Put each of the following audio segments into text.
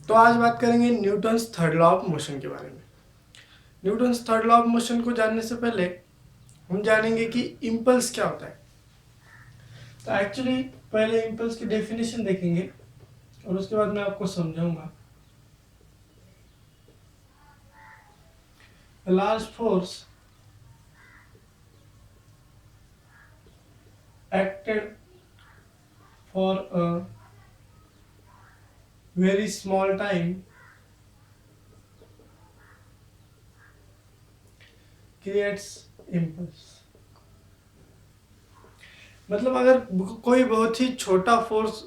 तो आज बात करेंगे Newton's third law of motion के बारे में। Newton's third law of motion को जानने से पहले हम जानेंगे कि इम्पल्स क्या होता है। तो एक्चुअली पहले इम्पल्स की डेफिनेशन देखेंगे और उसके बाद मैं आपको समझाऊंगा। A large force acted for a very small time creates impulse। मतलब अगर कोई बहुत ही छोटा फोर्स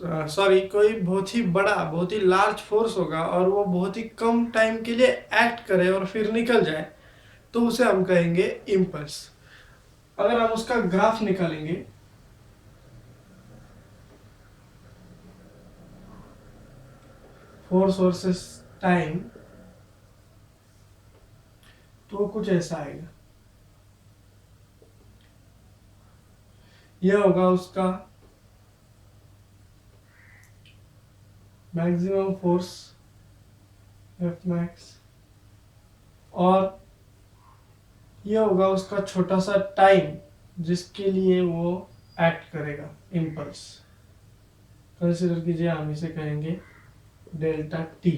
कोई बहुत ही बड़ा बहुत ही लार्ज फोर्स होगा और वो बहुत ही कम टाइम के लिए एक्ट करे और फिर निकल जाए तो उसे हम कहेंगे इम्पल्स। अगर हम उसका ग्राफ निकालेंगे फोर्स वर्सेस टाइम तो कुछ ऐसा आएगा। यह होगा उसका मैक्सिमम फोर्स एफ मैक्स और यह होगा उसका छोटा सा टाइम जिसके लिए वो एक्ट करेगा इम्पल्स। कंसिडर कीजिए हम इसे कहेंगे डेल्टा टी।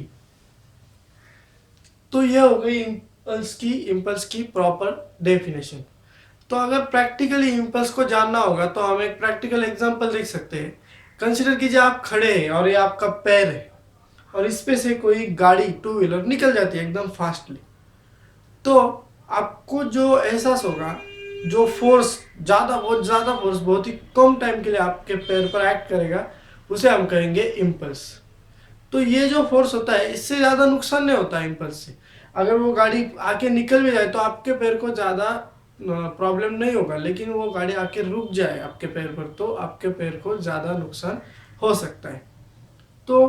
तो यह हो गई इम्पल्स की प्रॉपर डेफिनेशन। तो अगर प्रैक्टिकली इम्पल्स को जानना होगा तो हम एक प्रैक्टिकल एग्जांपल देख सकते हैं। कंसिडर कीजिए आप खड़े हैं और ये आपका पैर है और इस पे से कोई गाड़ी टू व्हीलर निकल जाती है एकदम फास्टली। तो आपको जो एहसास होगा, जो फोर्स बहुत ज़्यादा फोर्स बहुत ही कम टाइम के लिए आपके पैर पर एक्ट करेगा उसे हम कहेंगे इम्पल्स। तो ये जो फोर्स होता है इससे ज़्यादा नुकसान नहीं होता है इम्पल्स से। अगर वो गाड़ी आके निकल भी जाए तो आपके पैर को ज़्यादा प्रॉब्लम नहीं होगा, लेकिन वो गाड़ी आके रुक जाए आपके पैर पर तो आपके पैर को ज़्यादा नुकसान हो सकता है। तो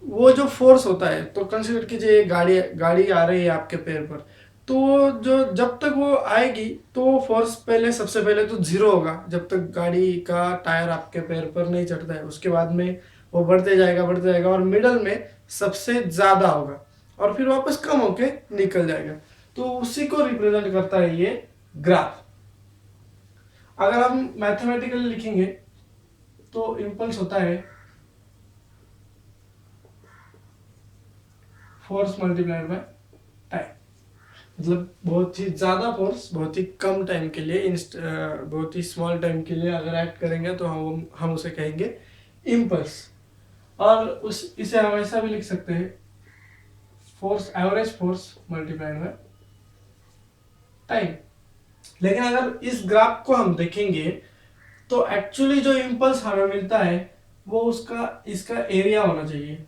वो जो फोर्स होता है, तो कंसिडर कीजिए गाड़ी गाड़ी आ रही है आपके पैर पर, तो जो जब तक वो आएगी तो फोर्स सबसे पहले तो जीरो होगा जब तक गाड़ी का टायर आपके पैर पर नहीं चढ़ता है। उसके बाद में वो बढ़ते जाएगा और मिडल में सबसे ज़्यादा होगा और फिर वापस कम होके निकल जाएगा। तो उसी को रिप्रेजेंट करता है ये ग्राफ। अगर हम मैथमेटिकली लिखेंगे तो इम्पल्स होता है फोर्स मल्टीप्लाइड बाय टाइम। मतलब बहुत ही ज़्यादा फोर्स बहुत ही कम टाइम के लिए बहुत ही स्मॉल टाइम के लिए अगर एक्ट करेंगे तो हम उसे कहेंगे इम्पल्स। और इसे हम ऐसा भी लिख सकते हैं average force multiplied by time. लेकिन अगर इस ग्राफ को हम देखेंगे तो एक्चुअली जो इम्पल्स हमें मिलता है वो इसका एरिया होना चाहिए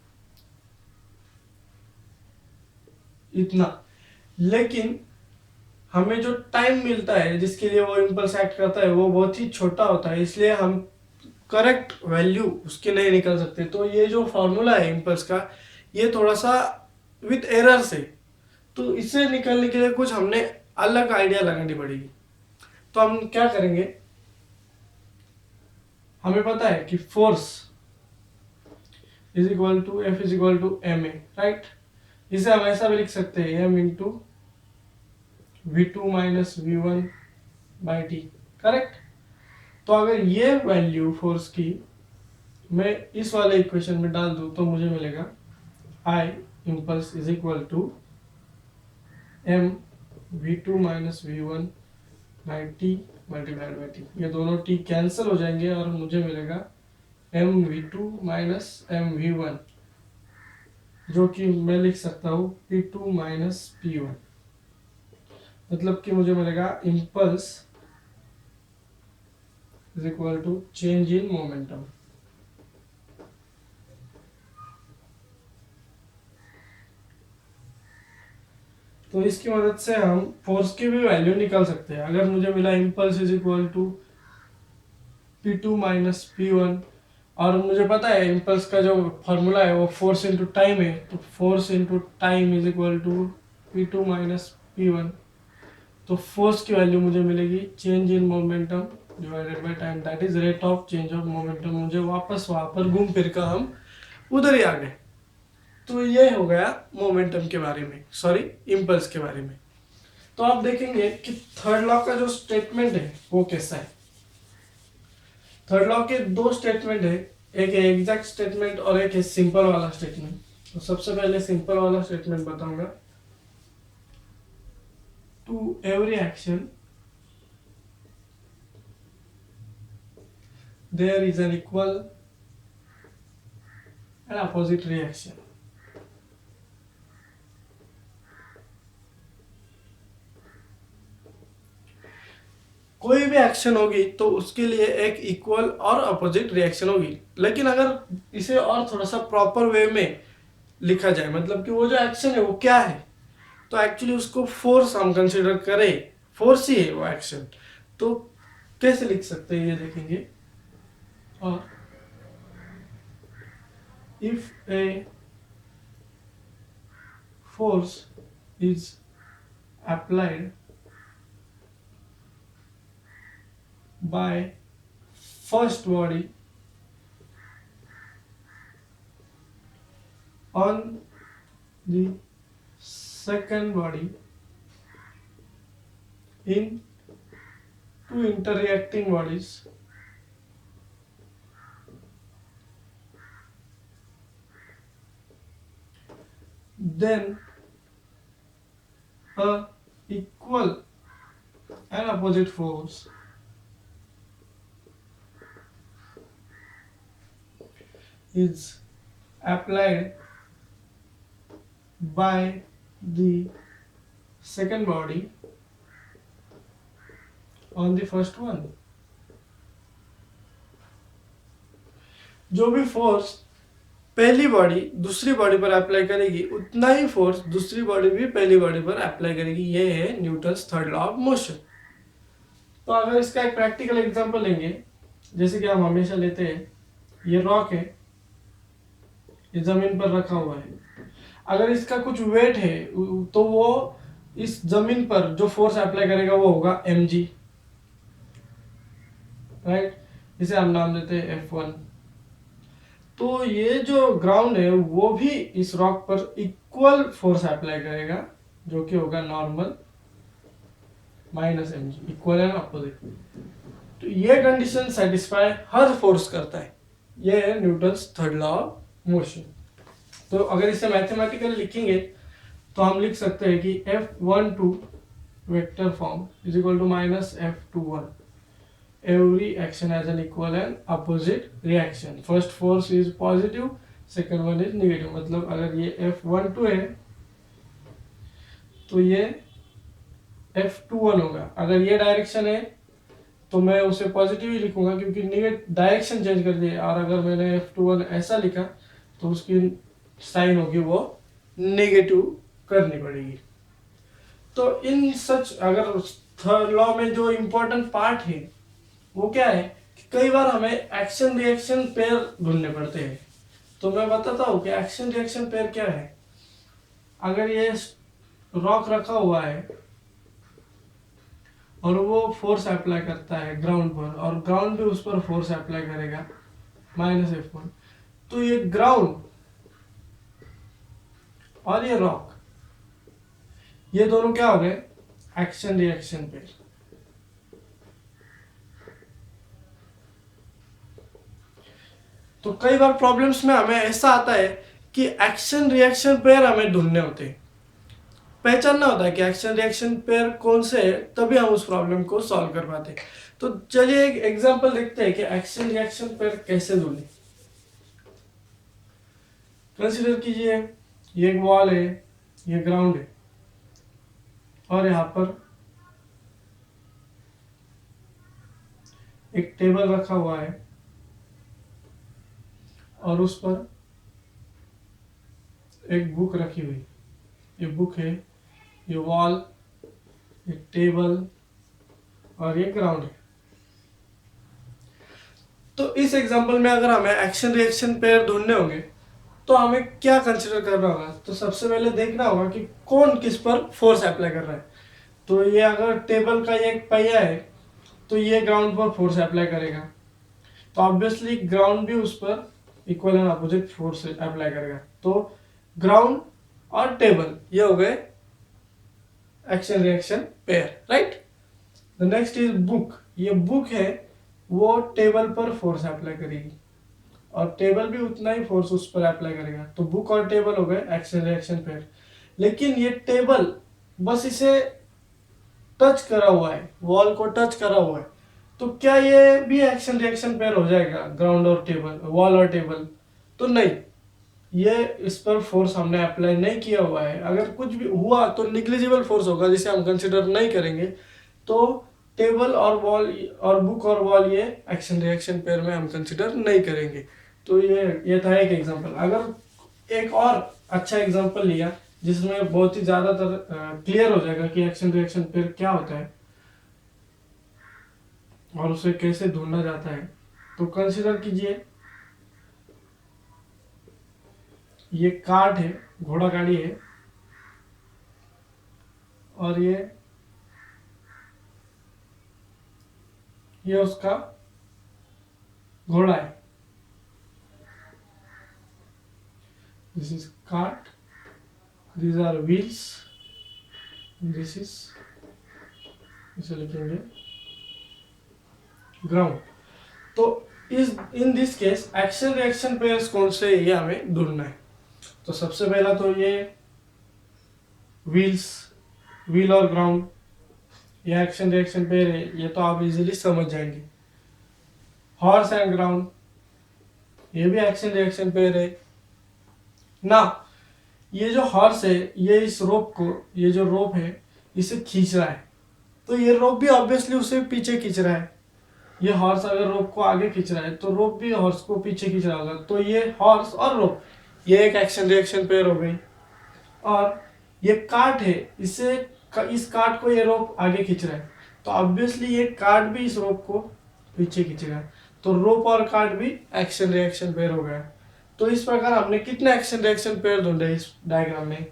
इतना। लेकिन हमें जो टाइम मिलता है जिसके लिए वो इम्पल्स एक्ट करता है वो बहुत ही छोटा होता है, इसलिए हम करेक्ट वैल्यू उसकी नहीं निकल सकते। तो ये जो फॉर्मूला है इम्पल्स का ये थोड़ा सा विथ एरर से, तो इससे निकलने के लिए कुछ हमने अलग आइडिया लगानी पड़ेगी। तो हम क्या करेंगे, हमें पता है कि force is equal to F is equal to M A, right. इसे हम ऐसा भी लिख सकते हैं M into v2 minus v1 by T, correct. तो अगर ये वैल्यू फोर्स की मैं इस वाले इक्वेशन में डाल दूं तो मुझे मिलेगा I impulse is equal to m v2 minus v1 by T multiplied by T. ये दोनों टी कैंसिल हो जाएंगे और मुझे मिलेगा m v2 minus m v1, जो कि मैं लिख सकता हूँ p2 माइनस p1। मतलब कि मुझे मिलेगा impulse is equal to change in momentum. तो इसकी मदद से हम फोर्स की भी वैल्यू निकाल सकते हैं। अगर मुझे मिला impulse is equal to p2 minus p1 और मुझे पता है इम्पल्स का जो फॉर्मूला है वो फोर्स इंटू टाइम है, तो force into time is equal to p2 minus p1। तो फोर्स की वैल्यू मुझे मिलेगी change in momentum divided by time, that is rate of change of momentum. मुझे वापस वहां पर घूम फिर कर हम उधर ही आ गए। तो ये हो गया मोमेंटम के बारे में, सॉरी इम्पल्स के बारे में। तो आप देखेंगे कि थर्ड लॉ का जो स्टेटमेंट है वो कैसा है। थर्ड लॉ के दो स्टेटमेंट है, एक है एग्जैक्ट स्टेटमेंट और एक है सिंपल वाला स्टेटमेंट। तो सबसे पहले सिंपल वाला स्टेटमेंट बताऊंगा। To every action there is an equal and opposite reaction. कोई भी एक्शन होगी तो उसके लिए एक इक्वल और अपोजिट रिएक्शन होगी। लेकिन अगर इसे और थोड़ा सा प्रॉपर वे में लिखा जाए, मतलब कि वो जो एक्शन है वो क्या है, तो एक्चुअली उसको फोर्स हम कंसिडर करें, फोर्स ही है वो एक्शन। तो कैसे लिख सकते हैं ये देखेंगे। और if a force is applied by first body on the second body in two interacting bodies, then a equal and opposite force is applied by the second body on the first one। जो भी force पहली body दूसरी body पर apply करेगी उतना ही force दूसरी body भी पहली बॉडी पर अप्लाई करेगी। ये है Newton's third law of motion. तो अगर इसका एक प्रैक्टिकल एग्जांपल लेंगे, जैसे कि हम हमेशा लेते हैं, ये रॉक है, ये जमीन पर रखा हुआ है। अगर इसका कुछ वेट है तो वो इस जमीन पर जो फोर्स अप्लाई करेगा वो होगा mg, राइट। इसे हम नाम देते हैं F1। तो ये जो ग्राउंड है वो भी इस रॉक पर इक्वल फोर्स अप्लाई करेगा, जो कि होगा normal minus mg, equal and opposite. तो ये कंडीशन सेटिस्फाई हर फोर्स करता है। ये है Newton's third law of motion. तो अगर इसे मैथमेटिकली लिखेंगे तो हम लिख सकते हैं कि F12 vector form is equal to minus F21। Every action has an equal and opposite reaction. First force is positive, second one is negative. मतलब अगर ये F12 है तो ये F21 होगा। अगर ये डायरेक्शन है तो मैं उसे पॉजिटिव ही लिखूंगा क्योंकि डायरेक्शन चेंज कर दिया। और अगर मैंने F21 ऐसा लिखा तो उसकी साइन होगी वो नेगेटिव करनी पड़ेगी। तो इन सच अगर थर्ड लॉ में जो इम्पोर्टेंट पार्ट है वो क्या है कि कई बार हमें एक्शन रिएक्शन पेयर ढूंढने पड़ते हैं। तो मैं बताता हूँ कि एक्शन रिएक्शन पेयर क्या है। अगर ये रॉक रखा हुआ है और वो फोर्स अप्लाई करता है ग्राउंड पर और ग्राउंड भी उस पर फोर्स अप्लाई करेगा माइनस F1, तो ये ग्राउंड और ये रॉक, ये दोनों क्या हो गए, एक्शन रिएक्शन पेयर। तो कई बार प्रॉब्लम्स में हमें ऐसा आता है कि एक्शन रिएक्शन पेयर हमें ढूंढने होते हैं, पहचानना होता है कि एक्शन रिएक्शन पेयर कौन से है, तभी हम उस प्रॉब्लम को सॉल्व कर पाते हैं। तो चलिए एक एग्जांपल देखते हैं कि एक्शन रिएक्शन पेयर कैसे ढूंढे। कंसीडर कीजिए ये एक वॉल है, ये ग्राउंड है और यहाँ पर एक टेबल रखा हुआ है और उस पर एक बुक रखी हुई। ये बुक है, ये वॉल, ये टेबल और ये ग्राउंड है। तो इस एग्जांपल में अगर हमें एक्शन रिएक्शन पेयर ढूंढने होंगे तो हमें क्या कंसिडर करना होगा। तो सबसे पहले देखना होगा कि कौन किस पर फोर्स अप्लाई कर रहा है। तो ये अगर टेबल का ये एक पहिया है तो ये ग्राउंड पर फोर्स अप्लाई करेगा, तो ऑब्वियसली ग्राउंड भी उस पर equal and opposite force apply करेगा। तो ग्राउंड और टेबल, ये हो गए action reaction pair, right. The next is book. ये बुक है वो टेबल पर फोर्स अप्लाई करेगी और टेबल भी उतना ही फोर्स उस पर अप्लाई करेगा, तो बुक और टेबल हो गए एक्शन रिएक्शन पेयर। लेकिन ये टेबल बस इसे टच करा हुआ है, वॉल को टच करा हुआ है, तो क्या ये भी एक्शन रिएक्शन पेयर हो जाएगा ग्राउंड और टेबल, वॉल और टेबल? तो नहीं, ये इस पर फोर्स हमने अप्लाई नहीं किया हुआ है। अगर कुछ भी हुआ तो निग्लिजिबल फोर्स होगा जिसे हम कंसिडर नहीं करेंगे। तो टेबल और वॉल और बुक और वॉल ये एक्शन रिएक्शन पेयर में हम कंसिडर नहीं करेंगे। तो ये था एक एग्जांपल। अगर एक और अच्छा एग्जांपल लिया जिसमें बहुत ही ज़्यादातर क्लियर हो जाएगा कि एक्शन रिएक्शन पेयर क्या होता है और उसे कैसे ढूंढा जाता है, तो कंसिडर कीजिए ये कार्ट है, घोड़ा गाड़ी है, और ये उसका घोड़ा है। This is cart, these are wheels, this is, इसे लिखेंगे ग्राउंड। तो इस in this case action reaction pairs कौन से ये हमें ढूंढना है। तो सबसे पहला तो ये व्हील्स, व्हील और ग्राउंड, ये एक्शन रिएक्शन पेयर है, ये तो आप इजीली समझ जाएंगे। हॉर्स एंड ग्राउंड, ये भी एक्शन रिएक्शन पेयर है ना। ये जो हॉर्स है ये इस रोप को, ये जो रोप है इसे खींच रहा है, तो ये रोप भी ऑब्वियसली उसे पीछे खींच रहा है। ये हॉर्स अगर रोप को आगे खींच रहा है तो रोप भी हॉर्स को पीछे खींच रहा होगा, तो ये हॉर्स और रोप ये एक एक्शन रिएक्शन पेयर हो गई। और ये कार्ट है, इस कार्ट को ये रोप आगे खींच रहा है, तो ऑब्वियसली ये कार्ट भी इस रोप को पीछे खींचेगा, तो रोप और कार्ट भी एक्शन रिएक्शन पेयर हो गया। तो इस प्रकार हमने कितने एक्शन रिएक्शन पेयर ढूंढे इस डायग्राम में।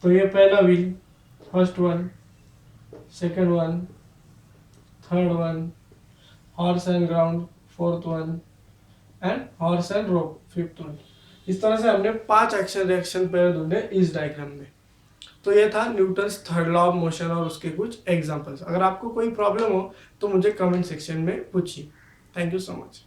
तो ये पहला wheel, first one, second one, third one, horse and ground, fourth one, and horse and rope, fifth one. इस तरह से हमने 5 एक्शन रिएक्शन पेयर ढूंढे इस डायग्राम में। तो ये था Newton's third law of motion और उसके कुछ एग्जांपल्स। अगर आपको कोई प्रॉब्लम हो तो मुझे कमेंट सेक्शन में पूछिए। Thank you so much.